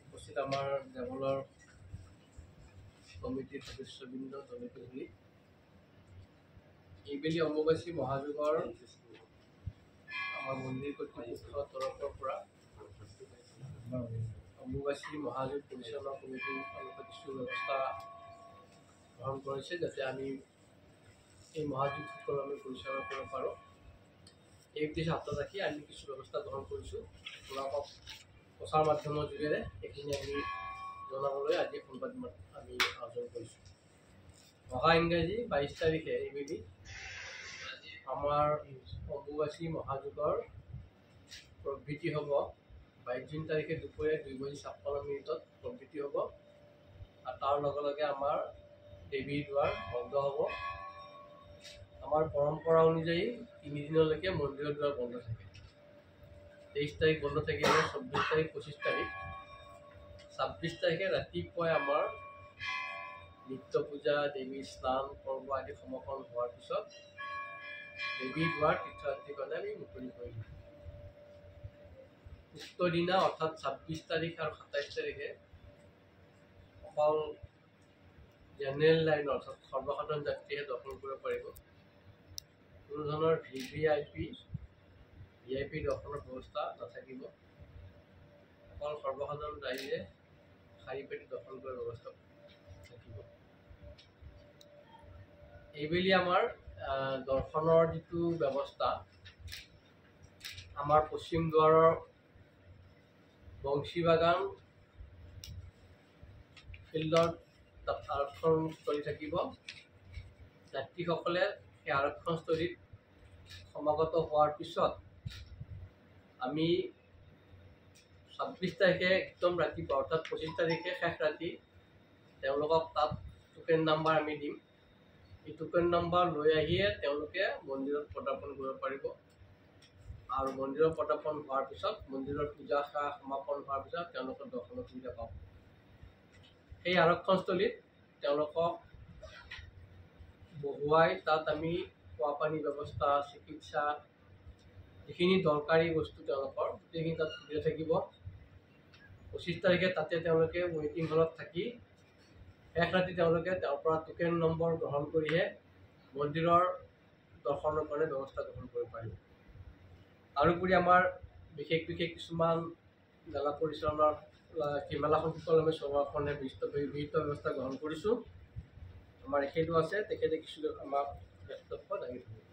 উপস্থিত আমাৰ দেৱলৰ কমিটিৰ সদস্যবৃন্দ তলতে বুলি এইবেলি অম্বুবাচী মহাযুগৰ আমাৰ মন্দিৰ কৰ্তৃপক্ষৰ তৰফৰ পৰা অম্বুবাচী মহাযুগ পৰিচালনা কমিটিৰ কিছু ব্যৱস্থা গ্ৰহণ কৰিছে যাতে আমি এই মহাযুগসকল আমি পৰিচালনা কৰিব পাৰোঁ। এই উদ্দেশ্যে হাতত ৰাখি আমি কিছু ব্যৱস্থা গ্ৰহণ কৰিছোঁ। আপোনালোকক প্ৰচাৰ মাধ্যমৰ যোগেৰে এইখিনি আমি জনাবলৈ আজি সংবাদ আমি আয়োজন কৰিছোঁ। অহা ইংৰাজী 22 তাৰিখে এইবেলি আমাৰ অম্বুবাচী মহাযুগৰ প্ৰবৃত্তি হ'ব। 22 জুন তাৰিখে দুপৰীয়া 2:56 প্ৰবৃত্তি হ'ব আৰু তাৰ লগে লগে আমাৰ দেৱীৰ দুৱাৰ বন্ধ হ'ব। আমাৰ পৰম্পৰা অনুযায়ী 3 দিনলৈকে মন্দিৰৰ দুৱাৰ বন্ধ থাকে। 23 তাৰিখ বন্ধ থাকিব, 24 তাৰিখ, 25 তাৰিখ। 26 তাৰিখে ৰাতিপুৱাই আমাৰ নিত্য পূজা, দেৱীৰ স্নান পৰ্ব আদি সমাপন হোৱাৰ পিছত দেৱীৰ দুৱাৰ তীৰ্থযাত্ৰীৰ কাৰণে আমি মুকলি কৰি দিম। উক্ত দিনা অৰ্থাৎ 26 তাৰিখ আৰু 27 তাৰিখে অকল জেনেৰেল লাইন অৰ্থাৎ সৰ্বসাধাৰণ যাত্ৰীয়ে দৰ্শন কৰিব পাৰিব। কোনো ধৰণৰ VVIP দৰ্শনৰ ব্যৱস্থা নাথাকিব। অকল সৰ্বসাধাৰণ ৰাইজে শাৰী পাতি দৰ্শন কৰাৰ ব্যৱস্থা থাকিব। এইবেলি আমাৰ দৰ্শনৰ যিটো ব্যৱস্থা, আমাৰ পশ্চিম দুৱাৰৰ বংশী বাগান ফিল্ডত তাত আৰক্ষণস্থলী থাকিব। যাত্ৰীসকলে সেই আৰক্ষণস্থলীত সমাগত হোৱাৰ পিছত আমি 26 তাৰিখে একদম ৰাতিপুৱা অৰ্থাৎ 25 তাৰিখে শেষ ৰাতি তেওঁলোকক তাত টোকেন নাম্বাৰ আমি দিম। এই টোকেন নাম্বাৰ লৈ আহিয়ে তেওঁলোকে মন্দিৰত পদাৰ্পণ কৰিব পাৰিব আৰু মন্দিৰত পদাৰ্পণ হোৱাৰ পিছত মন্দিৰৰ পূজা সেৱা সমাপন হোৱাৰ পিছত তেওঁলোকৰ দৰ্শনৰ সুবিধা পাব। সেই আৰক্ষণস্থলীত তেওঁলোকক বহুৱাই তাত আমি খোৱা পানী ব্যৱস্থা, চিকিৎসা, যিখিনি দৰকাৰী বস্তু তেওঁলোকৰ গোটেইখিনি তাত সুবিধা থাকিব। 25 তাৰিখে তাতে তেওঁলোকে ৱেইটিং হলত থাকি শেষ ৰাতি তেওঁলোকে তেওঁৰ পৰা টোকেন নম্বৰ গ্ৰহণ কৰিহে মন্দিৰৰ দৰ্শনৰ কাৰণে ব্যৱস্থা গ্ৰহণ কৰিব পাৰিব। তাৰোপৰি আমাৰ বিশেষ কিছুমান মেলা পৰিচালনাৰ মেলা সংখ্যক আমি চলোৱাৰ কাৰণে বিহিত ব্যৱস্থা গ্ৰহণ কৰিছোঁ। আমাৰ এখেতো আছে, তেখেতে কিছু আমাক বক্তব্য দাঙি ধৰিব।